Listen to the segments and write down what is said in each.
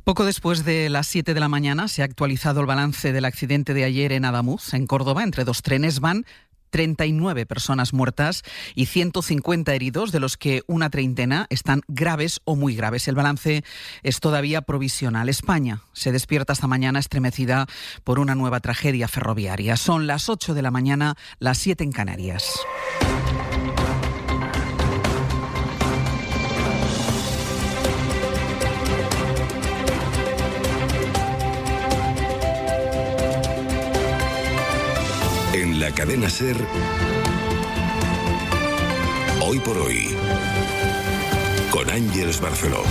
Poco después de las 7 de la mañana se ha actualizado el balance del accidente de ayer en Adamuz, en Córdoba. Entre dos trenes van 39 personas muertas y 150 heridos, de los que una treintena están graves o muy graves. El balance es todavía provisional. España se despierta esta mañana estremecida por una nueva tragedia ferroviaria. Son las 8 de la mañana, las 7 en Canarias. En la cadena SER, Hoy por Hoy, con Ángeles Barceló.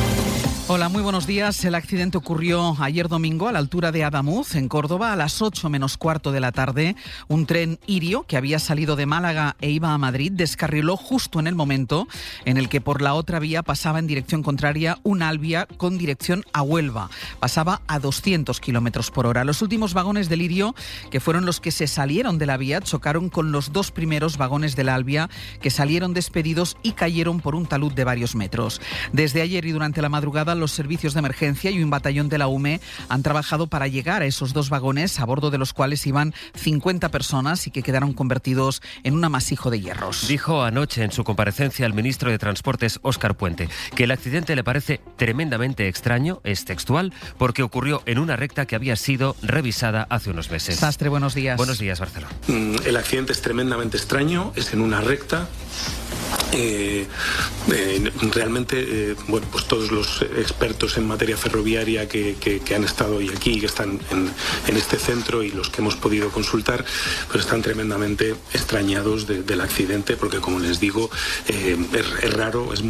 Hola, muy buenos días. El accidente ocurrió ayer domingo a la altura de Adamuz, en Córdoba, a las 8 menos cuarto de la tarde. Un tren Irio, que había salido de Málaga e iba a Madrid, descarriló justo en el momento en el que por la otra vía pasaba en dirección contraria un Albia con dirección a Huelva. Pasaba a 200 kilómetros por hora. Los últimos vagones del Irio, que fueron los que se salieron de la vía, chocaron con los dos primeros vagones del Albia, que salieron despedidos y cayeron por un talud de varios metros. Desde ayer y durante la madrugada, los servicios de emergencia y un batallón de la UME han trabajado para llegar a esos dos vagones, a bordo de los cuales iban 50 personas y que quedaron convertidos en un amasijo de hierros. Dijo anoche en su comparecencia el ministro de Transportes, Óscar Puente, que el accidente le parece tremendamente extraño, es textual, porque ocurrió en una recta que había sido revisada hace unos meses. Sastre, buenos días. Buenos días, Barcelona. El accidente es tremendamente extraño, es en una recta. Realmente, pues todos los expertos en materia ferroviaria que han estado hoy aquí, que están en este centro, y los que hemos podido consultar, pues están tremendamente extrañados del accidente, porque, como les digo, es raro, es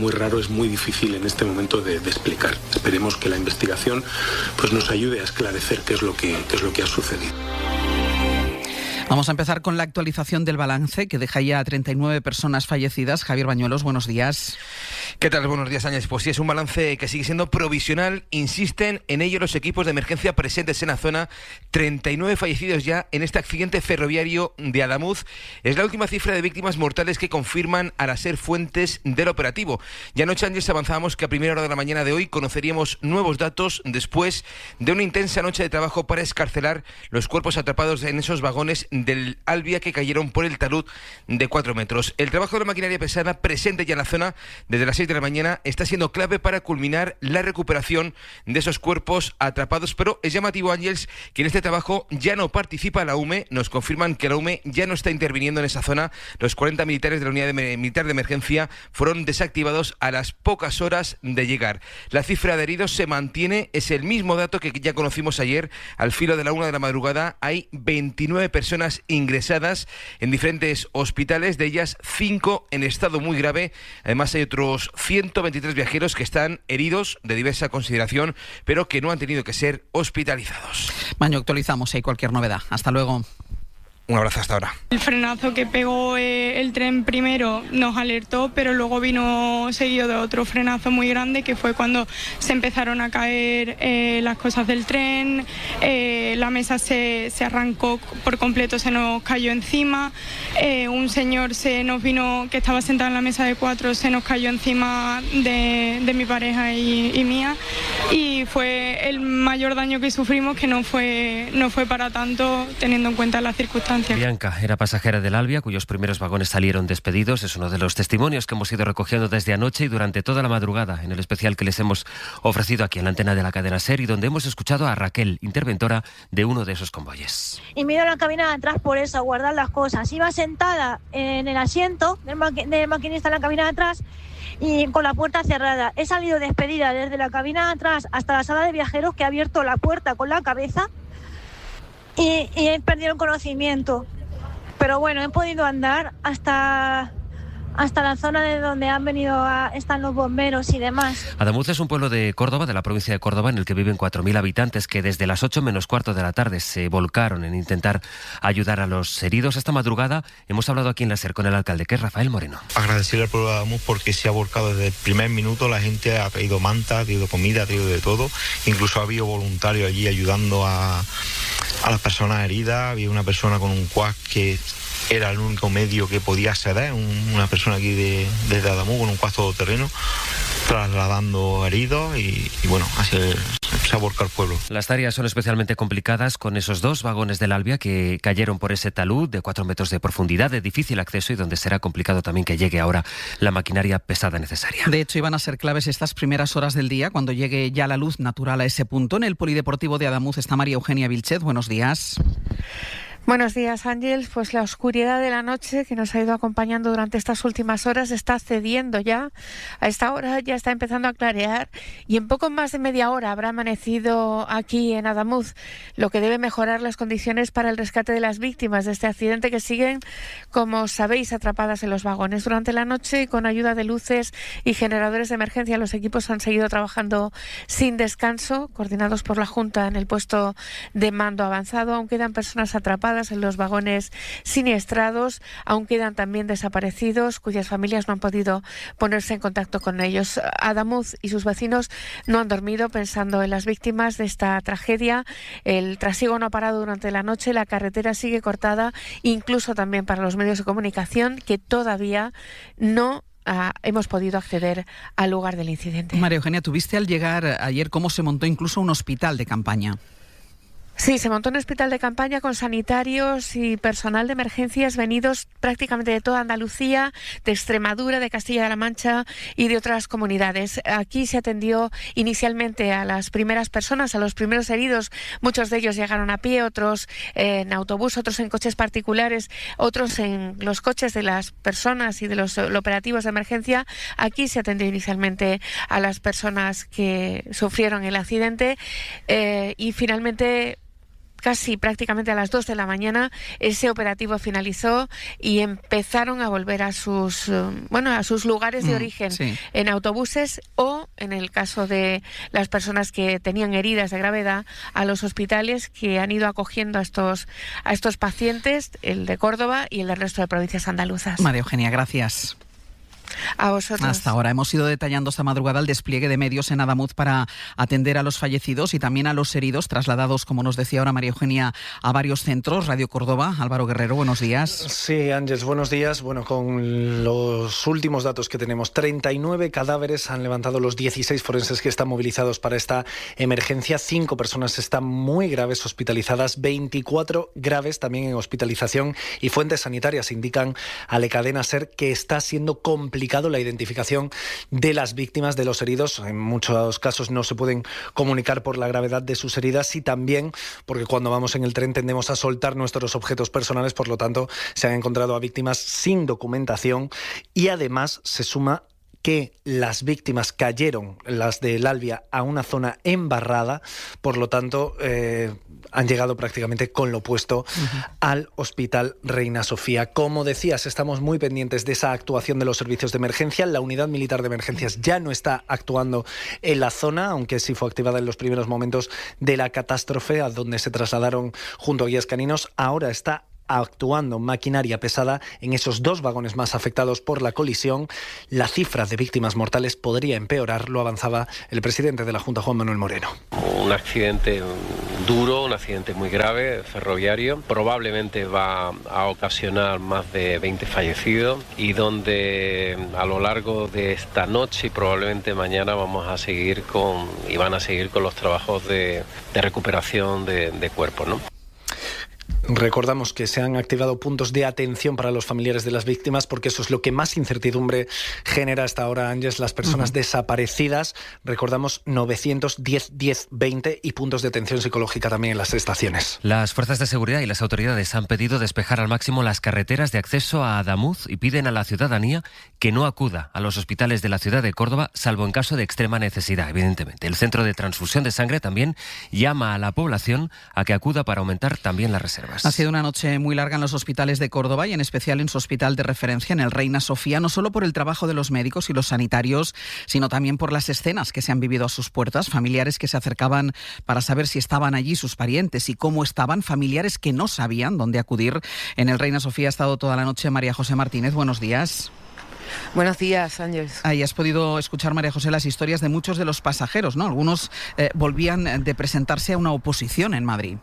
muy difícil en este momento de explicar. Esperemos que la investigación pues nos ayude a esclarecer qué es lo que ha sucedido. Vamos a empezar con la actualización del balance, que deja ya a 39 personas fallecidas. Javier Bañuelos, buenos días. ¿Qué tal? Buenos días, Áñez. Pues sí, es un balance que sigue siendo provisional. Insisten en ello los equipos de emergencia presentes en la zona. 39 fallecidos ya en este accidente ferroviario de Adamuz. Es la última cifra de víctimas mortales que confirman a las SER fuentes del operativo. Ya anoche, Ángel, avanzábamos que a primera hora de la mañana de hoy conoceríamos nuevos datos después de una intensa noche de trabajo para escarcelar los cuerpos atrapados en esos vagones del Albia que cayeron por el talud de 4 metros. El trabajo de la maquinaria pesada presente ya en la zona desde las 6 de la mañana está siendo clave para culminar la recuperación de esos cuerpos atrapados, pero es llamativo, Ángels, que en este trabajo ya no participa la UME. Nos confirman que la UME ya no está interviniendo en esa zona. Los 40 militares de la unidad militar de emergencia fueron desactivados a las pocas horas de llegar. La cifra de heridos se mantiene, es el mismo dato que ya conocimos ayer. Al filo de la 1 de la madrugada hay 29 personas ingresadas en diferentes hospitales, de ellas 5 en estado muy grave. Además hay otros 123 viajeros que están heridos de diversa consideración, pero que no han tenido que ser hospitalizados. Maño, actualizamos si hay cualquier novedad. Hasta luego. Un abrazo hasta ahora. El frenazo que pegó el tren primero nos alertó, pero luego vino seguido de otro frenazo muy grande, que fue cuando se empezaron a caer las cosas del tren. La mesa se arrancó por completo, se nos cayó encima. Un señor que estaba sentado en la mesa de 4, se nos cayó encima de mi pareja y mía. Y fue el mayor daño que sufrimos, que no fue para tanto, teniendo en cuenta las circunstancias. Bianca era pasajera del Albia, cuyos primeros vagones salieron despedidos. Es uno de los testimonios que hemos ido recogiendo desde anoche y durante toda la madrugada en el especial que les hemos ofrecido aquí en la antena de la cadena SER, y donde hemos escuchado a Raquel, interventora de uno de esos convoyes. Y me he ido a la cabina de atrás por eso, a guardar las cosas. Iba sentada en el asiento del maquinista en la cabina de atrás y con la puerta cerrada. He salido despedida desde la cabina de atrás hasta la sala de viajeros, que he abierto la puerta con la cabeza y he perdido el conocimiento. Pero bueno, he podido andar hasta la zona de donde están los bomberos y demás. Adamuz es un pueblo de Córdoba, de la provincia de Córdoba, en el que viven 4.000 habitantes que desde las 8 menos cuarto de la tarde se volcaron en intentar ayudar a los heridos. Esta madrugada hemos hablado aquí en la SER con el alcalde, que es Rafael Moreno. Agradecerle al pueblo de Adamuz porque se ha volcado desde el primer minuto. La gente ha traído manta, ha traído comida, ha traído de todo. Incluso ha habido voluntarios allí ayudando a las personas heridas. Había una persona con un quad que era el único medio que podía acceder, una persona aquí desde Adamuz con un quad todoterreno, trasladando heridos y bueno, así se ha volcado el pueblo. Las tareas son especialmente complicadas con esos 2 vagones del Albia que cayeron por ese talud de 4 metros de profundidad, de difícil acceso y donde será complicado también que llegue ahora la maquinaria pesada necesaria. De hecho, iban a ser claves estas primeras horas del día cuando llegue ya la luz natural a ese punto. En el Polideportivo de Adamuz está María Eugenia Vilchez. Buenos días. Buenos días, Ángel. Pues la oscuridad de la noche que nos ha ido acompañando durante estas últimas horas está cediendo ya. A esta hora ya está empezando a clarear y en poco más de media hora habrá amanecido aquí en Adamuz, lo que debe mejorar las condiciones para el rescate de las víctimas de este accidente que siguen, como sabéis, atrapadas en los vagones. Durante la noche, con ayuda de luces y generadores de emergencia, los equipos han seguido trabajando sin descanso, coordinados por la Junta en el puesto de mando avanzado. Aún quedan personas atrapadas en los vagones siniestrados, aún quedan también desaparecidos cuyas familias no han podido ponerse en contacto con ellos. Adamuz y sus vecinos no han dormido pensando en las víctimas de esta tragedia. El trasiego no ha parado durante la noche, la carretera sigue cortada, incluso también para los medios de comunicación que todavía no hemos podido acceder al lugar del incidente. María Eugenia, ¿tuviste al llegar ayer cómo se montó incluso un hospital de campaña? Sí, se montó un hospital de campaña con sanitarios y personal de emergencias venidos prácticamente de toda Andalucía, de Extremadura, de Castilla-La Mancha y de otras comunidades. Aquí se atendió inicialmente a las primeras personas, a los primeros heridos. Muchos de ellos llegaron a pie, otros en autobús, otros en coches particulares, otros en los coches de las personas y de los operativos de emergencia. Aquí se atendió inicialmente a las personas que sufrieron el accidente y finalmente, casi prácticamente a las 2 de la mañana, ese operativo finalizó y empezaron a volver a sus lugares de origen, en autobuses o, en el caso de las personas que tenían heridas de gravedad, a los hospitales que han ido acogiendo a estos pacientes, el de Córdoba y el del resto de provincias andaluzas. María Eugenia, gracias. A vosotros. Hasta ahora hemos ido detallando esta madrugada el despliegue de medios en Adamuz para atender a los fallecidos y también a los heridos, trasladados, como nos decía ahora María Eugenia, a varios centros. Radio Córdoba, Álvaro Guerrero, buenos días. Sí, Ángeles, buenos días. Bueno, con los últimos datos que tenemos, 39 cadáveres han levantado los 16 forenses que están movilizados para esta emergencia. 5 personas están muy graves hospitalizadas, 24 graves también en hospitalización, y fuentes sanitarias indican a la cadena SER que está siendo complicado la identificación de las víctimas, de los heridos. En muchos casos no se pueden comunicar por la gravedad de sus heridas y también porque cuando vamos en el tren tendemos a soltar nuestros objetos personales, por lo tanto se han encontrado a víctimas sin documentación y además se suma que las víctimas cayeron, las del Albia, a una zona embarrada, por lo tanto han llegado prácticamente con lo opuesto al Hospital Reina Sofía. Como decías, estamos muy pendientes de esa actuación de los servicios de emergencia. La Unidad Militar de Emergencias ya no está actuando en la zona, aunque sí fue activada en los primeros momentos de la catástrofe, a donde se trasladaron junto a guías caninos. Ahora está actuando maquinaria pesada en esos 2 vagones más afectados por la colisión. La cifra de víctimas mortales podría empeorar, lo avanzaba el presidente de la Junta, Juan Manuel Moreno. Un accidente duro, un accidente muy grave, ferroviario, probablemente va a ocasionar más de 20 fallecidos y donde a lo largo de esta noche y probablemente mañana van a seguir con los trabajos de recuperación de cuerpos, ¿no? Recordamos que se han activado puntos de atención para los familiares de las víctimas, porque eso es lo que más incertidumbre genera hasta ahora, Ángeles, las personas desaparecidas. Recordamos 910 10 20 y puntos de atención psicológica también en las estaciones. Las fuerzas de seguridad y las autoridades han pedido despejar al máximo las carreteras de acceso a Adamuz y piden a la ciudadanía que no acuda a los hospitales de la ciudad de Córdoba, salvo en caso de extrema necesidad, evidentemente. El Centro de Transfusión de Sangre también llama a la población a que acuda para aumentar también las reservas. Ha sido una noche muy larga en los hospitales de Córdoba y en especial en su hospital de referencia, en el Reina Sofía, no solo por el trabajo de los médicos y los sanitarios, sino también por las escenas que se han vivido a sus puertas, familiares que se acercaban para saber si estaban allí sus parientes y cómo estaban, familiares que no sabían dónde acudir. En el Reina Sofía ha estado toda la noche María José Martínez. Buenos días. Buenos días, Ángeles. Ahí has podido escuchar, María José, las historias de muchos de los pasajeros, ¿no? Algunos volvían de presentarse a una oposición en Madrid.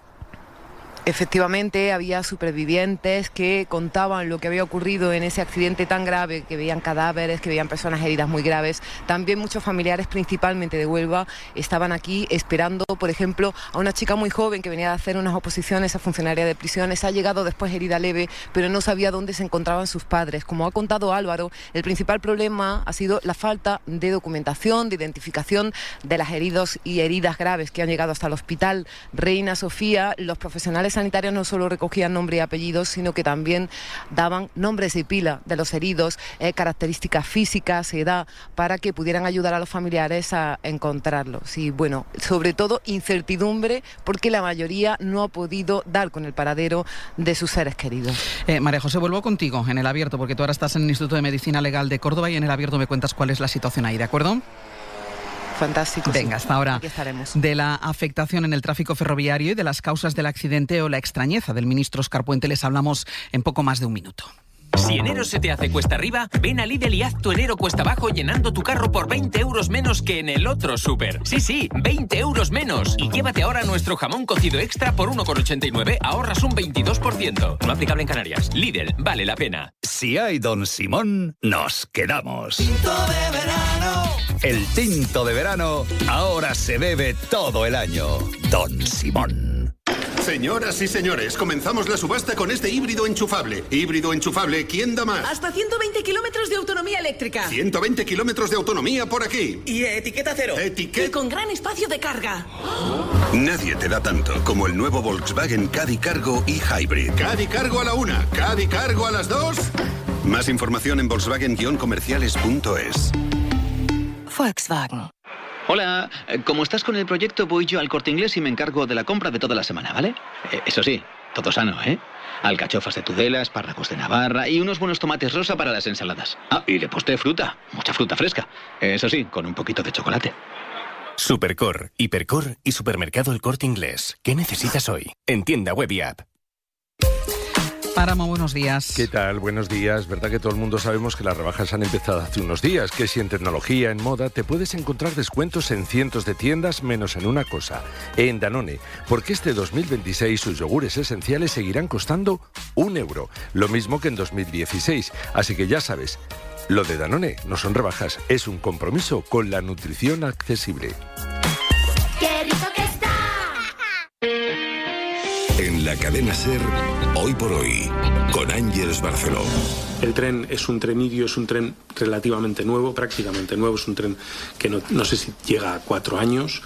Efectivamente, había supervivientes que contaban lo que había ocurrido en ese accidente tan grave, que veían cadáveres, que veían personas heridas muy graves. También muchos familiares, principalmente de Huelva, estaban aquí esperando, por ejemplo, a una chica muy joven que venía de hacer unas oposiciones a funcionaria de prisiones. Ha llegado después herida leve, pero no sabía dónde se encontraban sus padres. Como ha contado Álvaro, el principal problema ha sido la falta de documentación, de identificación de las heridos y heridas graves que han llegado hasta el hospital Reina Sofía. Los profesionales sanitarios no solo recogían nombre y apellidos, sino que también daban nombres y pila de los heridos, características físicas, edad, para que pudieran ayudar a los familiares a encontrarlos. Y bueno, sobre todo incertidumbre, porque la mayoría no ha podido dar con el paradero de sus seres queridos. María José, vuelvo contigo en El Abierto, porque tú ahora estás en el Instituto de Medicina Legal de Córdoba y en El Abierto me cuentas cuál es la situación ahí, ¿de acuerdo? Fantástico. Venga, hasta ahora. Aquí estaremos. De la afectación en el tráfico ferroviario y de las causas del accidente o la extrañeza del ministro Óscar Puente les hablamos en poco más de un minuto. Si enero se te hace cuesta arriba, ven a Lidl y haz tu enero cuesta abajo llenando tu carro por 20 euros menos que en el otro súper. Sí, 20 euros menos. Y llévate ahora nuestro jamón cocido extra por 1,89, ahorras un 22%. No aplicable en Canarias. Lidl, vale la pena. Si hay Don Simón, nos quedamos. Tinto de verano. El tinto de verano ahora se bebe todo el año. Don Simón. Señoras y señores, comenzamos la subasta con este híbrido enchufable. Híbrido enchufable, ¿quién da más? Hasta 120 kilómetros de autonomía eléctrica. 120 kilómetros de autonomía por aquí. Y etiqueta cero. Y con gran espacio de carga. Nadie te da tanto como el nuevo Volkswagen Caddy Cargo y Hybrid. Caddy Cargo a la 1, Caddy Cargo a las 2. Más información en volkswagen-comerciales.es. Volkswagen. Hola, como estás con el proyecto, voy yo al Corte Inglés y me encargo de la compra de toda la semana, ¿vale? Eso sí, todo sano, ¿eh? Alcachofas de Tudela, espárragos de Navarra y unos buenos tomates rosa para las ensaladas. Ah, y de postre fruta, mucha fruta fresca. Eso sí, con un poquito de chocolate. Supercor, Hipercor y Supermercado El Corte Inglés. ¿Qué necesitas hoy? En tienda web y app. Páramo, buenos días. ¿Qué tal? Buenos días. Verdad que todo el mundo sabemos que las rebajas han empezado hace unos días, que si en tecnología, en moda, te puedes encontrar descuentos en cientos de tiendas menos en una cosa, en Danone, porque este 2026 sus yogures esenciales seguirán costando €1, lo mismo que en 2016. Así que ya sabes, lo de Danone no son rebajas, es un compromiso con la nutrición accesible. ¡Qué rico que está! En la cadena SER, Hoy por Hoy, con Ángeles Barceló. El tren es un tren irio, es un tren relativamente nuevo, prácticamente nuevo, es un tren que no sé si llega a 4 años.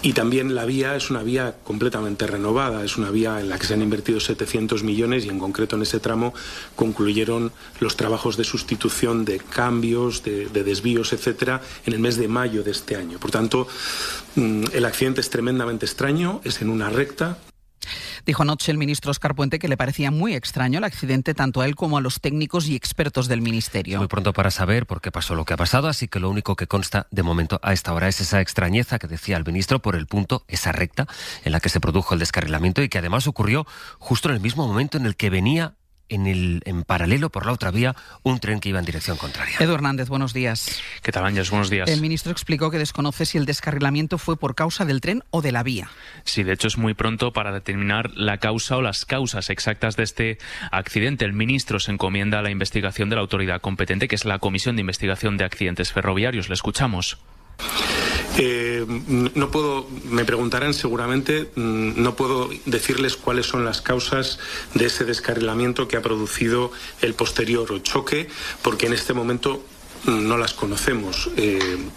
Y también la vía es una vía completamente renovada, es una vía en la que se han invertido 700 millones y en concreto en ese tramo concluyeron los trabajos de sustitución de cambios, de desvíos, etcétera, en el mes de mayo de este año. Por tanto, el accidente es tremendamente extraño, es en una recta. Dijo anoche el ministro Óscar Puente que le parecía muy extraño el accidente tanto a él como a los técnicos y expertos del ministerio. Muy pronto para saber por qué pasó lo que ha pasado, así que lo único que consta de momento a esta hora es esa extrañeza que decía el ministro por el punto, esa recta en la que se produjo el descarrilamiento y que además ocurrió justo en el mismo momento en el que venía en paralelo por la otra vía un tren que iba en dirección contraria. Edu Hernández, buenos días. ¿Qué tal, Ángeles? Buenos días. El ministro explicó que desconoce si el descarrilamiento fue por causa del tren o de la vía. Sí, de hecho es muy pronto para determinar la causa o las causas exactas de este accidente. El ministro se encomienda a la investigación de la autoridad competente, que es la Comisión de Investigación de Accidentes Ferroviarios. Le escuchamos. No puedo, me preguntarán seguramente, no puedo decirles cuáles son las causas de ese descarrilamiento que ha producido el posterior choque, porque en este momento no las conocemos.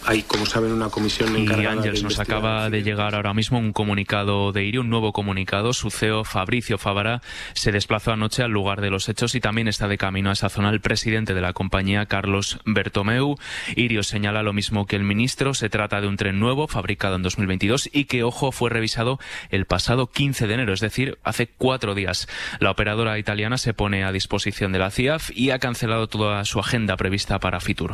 Hay, como saben, una comisión encargada de Ángeles, nos acaba de llegar ahora mismo un comunicado de IRI, un nuevo comunicado. Su CEO, Fabricio Favara, se desplazó anoche al lugar de los hechos y también está de camino a esa zona el presidente de la compañía, Carlos Bertomeu. IRI señala lo mismo que el ministro. Se trata de un tren nuevo, fabricado en 2022 y que, ojo, fue revisado el pasado 15 de enero, es decir, hace 4 días. La operadora italiana se pone a disposición de la CIAF y ha cancelado toda su agenda prevista para Fitur.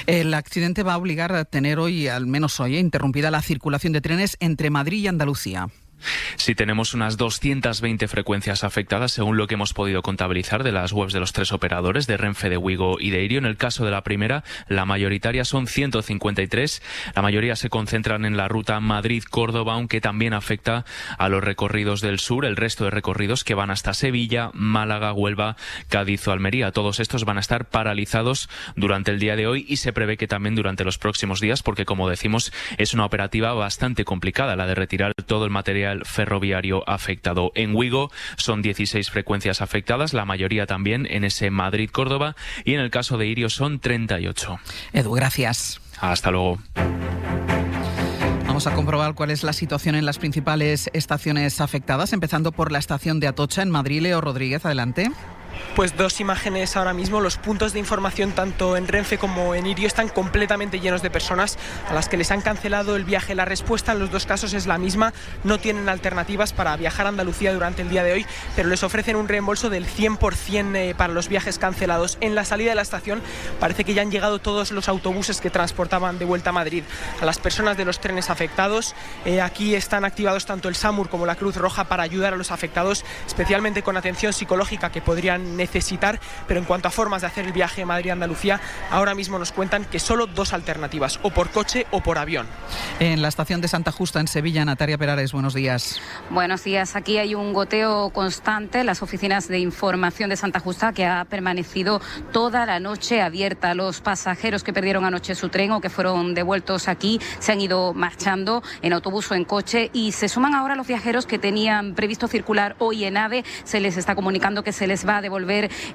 El accidente va a obligar a tener hoy, al menos hoy, interrumpida la circulación de trenes entre Madrid y Andalucía. Sí, tenemos unas 220 frecuencias afectadas, según lo que hemos podido contabilizar de las webs de los 3 operadores, de Renfe, de Wigo y de Irio. En el caso de la primera, la mayoritaria son 153. La mayoría se concentran en la ruta Madrid-Córdoba, aunque también afecta a los recorridos del sur, el resto de recorridos que van hasta Sevilla, Málaga, Huelva, Cádiz o Almería. Todos estos van a estar paralizados durante el día de hoy y se prevé que también durante los próximos días, porque, como decimos, es una operativa bastante complicada la de retirar todo el material ferroviario afectado. En Wigo son 16 frecuencias afectadas, la mayoría también en ese Madrid-Córdoba, y en el caso de Irio son 38. Edu, gracias. Hasta luego. Vamos a comprobar cuál es la situación en las principales estaciones afectadas, empezando por la estación de Atocha en Madrid. Leo Rodríguez, adelante. Pues 2 imágenes ahora mismo. Los puntos de información tanto en Renfe como en Irio están completamente llenos de personas a las que les han cancelado el viaje. La respuesta en los 2 casos es la misma: no tienen alternativas para viajar a Andalucía durante el día de hoy, pero les ofrecen un reembolso del 100% para los viajes cancelados. En la salida de la estación parece que ya han llegado todos los autobuses que transportaban de vuelta a Madrid a las personas de los trenes afectados. Aquí están activados tanto el SAMUR como la Cruz Roja para ayudar a los afectados, especialmente con atención psicológica que podrían necesitar. Pero en cuanto a formas de hacer el viaje Madrid-Andalucía, ahora mismo nos cuentan que solo 2 alternativas: o por coche o por avión. En la estación de Santa Justa en Sevilla, Natalia Perares, buenos días. Buenos días. Aquí hay un goteo constante en las oficinas de información de Santa Justa, que ha permanecido toda la noche abierta. Los pasajeros que perdieron anoche su tren o que fueron devueltos aquí se han ido marchando en autobús o en coche, y se suman ahora los viajeros que tenían previsto circular hoy en AVE. Se les está comunicando que se les va a devolver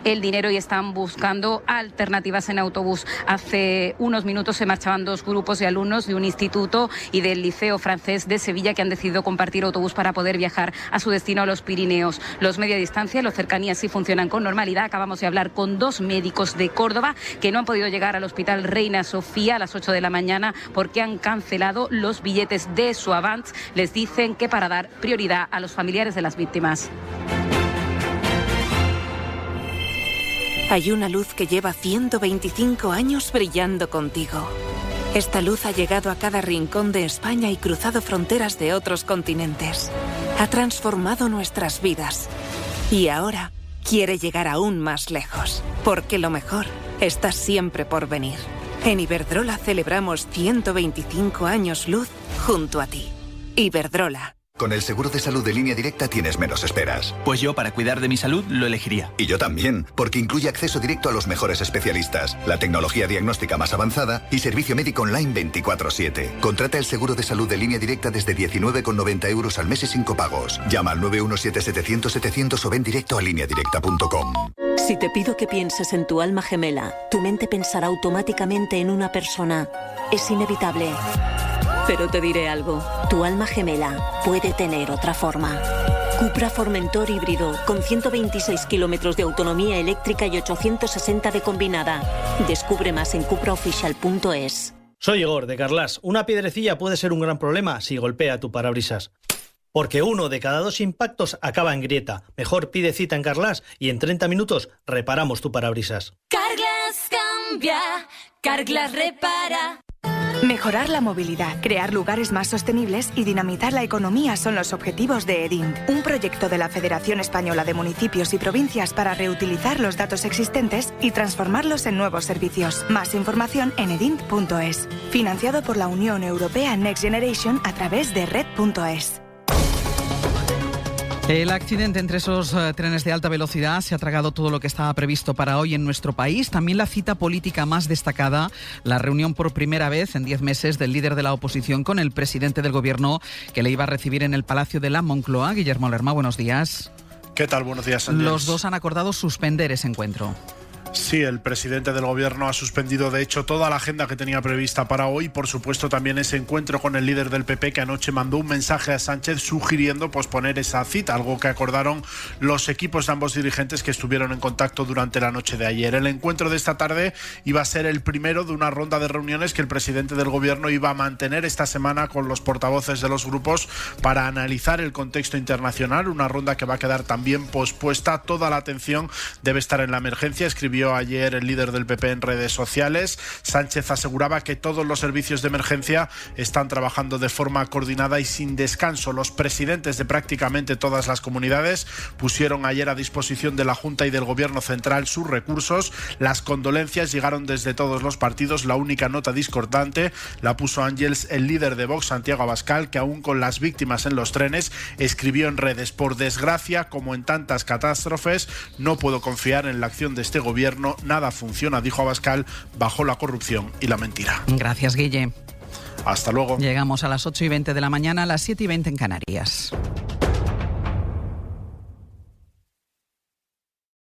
el dinero y están buscando alternativas en autobús. Hace unos minutos se marchaban 2 grupos de alumnos de un instituto y del Liceo Francés de Sevilla que han decidido compartir autobús para poder viajar a su destino, a los Pirineos. Los media distancia, los cercanías sí funcionan con normalidad. Acabamos de hablar con 2 médicos de Córdoba que no han podido llegar al Hospital Reina Sofía a las 8 de la mañana porque han cancelado los billetes de su Avant. Les dicen que para dar prioridad a los familiares de las víctimas. Hay una luz que lleva 125 años brillando contigo. Esta luz ha llegado a cada rincón de España y cruzado fronteras de otros continentes. Ha transformado nuestras vidas. Y ahora quiere llegar aún más lejos, porque lo mejor está siempre por venir. En Iberdrola celebramos 125 años luz junto a ti. Iberdrola. Con el seguro de salud de Línea Directa tienes menos esperas. Pues yo, para cuidar de mi salud, lo elegiría. Y yo también, porque incluye acceso directo a los mejores especialistas, la tecnología diagnóstica más avanzada y servicio médico online 24/7. Contrata el seguro de salud de Línea Directa desde 19,90 € al mes y sin copagos. Llama al 917-700-700 o ven directo a lineadirecta.com. Si te pido que pienses en tu alma gemela, tu mente pensará automáticamente en una persona. Es inevitable. Pero te diré algo, tu alma gemela puede tener otra forma. Cupra Formentor híbrido, con 126 kilómetros de autonomía eléctrica y 860 de combinada. Descubre más en cupraofficial.es. Soy Igor, de Carglass. Una piedrecilla puede ser un gran problema si golpea tu parabrisas. Porque 1 de cada 2 impactos acaba en grieta. Mejor pide cita en Carglass y en 30 minutos reparamos tu parabrisas. Carglass cambia, Carglass repara. Mejorar la movilidad, crear lugares más sostenibles y dinamizar la economía son los objetivos de EDINT, un proyecto de la Federación Española de Municipios y Provincias para reutilizar los datos existentes y transformarlos en nuevos servicios. Más información en edint.es. Financiado por la Unión Europea Next Generation a través de red.es. El accidente entre esos trenes de alta velocidad se ha tragado todo lo que estaba previsto para hoy en nuestro país. También la cita política más destacada, la reunión por primera vez en 10 meses del líder de la oposición con el presidente del gobierno, que le iba a recibir en el Palacio de la Moncloa. Guillermo Lerma, buenos días. ¿Qué tal? Buenos días, Ángeles. Los dos han acordado suspender ese encuentro. Sí, el presidente del gobierno ha suspendido de hecho toda la agenda que tenía prevista para hoy, por supuesto también ese encuentro con el líder del PP, que anoche mandó un mensaje a Sánchez sugiriendo posponer esa cita, algo que acordaron los equipos de ambos dirigentes que estuvieron en contacto durante la noche de ayer. El encuentro de esta tarde iba a ser el primero de una ronda de reuniones que el presidente del gobierno iba a mantener esta semana con los portavoces de los grupos para analizar el contexto internacional, una ronda que va a quedar también pospuesta. Toda la atención debe estar en la emergencia, escribió escribió ayer el líder del PP en redes sociales. Sánchez aseguraba que todos los servicios de emergencia están trabajando de forma coordinada y sin descanso. Los presidentes de prácticamente todas las comunidades pusieron ayer a disposición de la Junta y del Gobierno Central sus recursos. Las condolencias llegaron desde todos los partidos. La única nota discordante la puso Ángels, el líder de Vox, Santiago Abascal, que aún con las víctimas en los trenes escribió en redes: por desgracia, como en tantas catástrofes, no puedo confiar en la acción de este gobierno. Nada funciona, dijo Abascal, bajo la corrupción y la mentira. Gracias, Guille. Hasta luego. Llegamos a las 8:20 de la mañana, a las 7:20 en Canarias.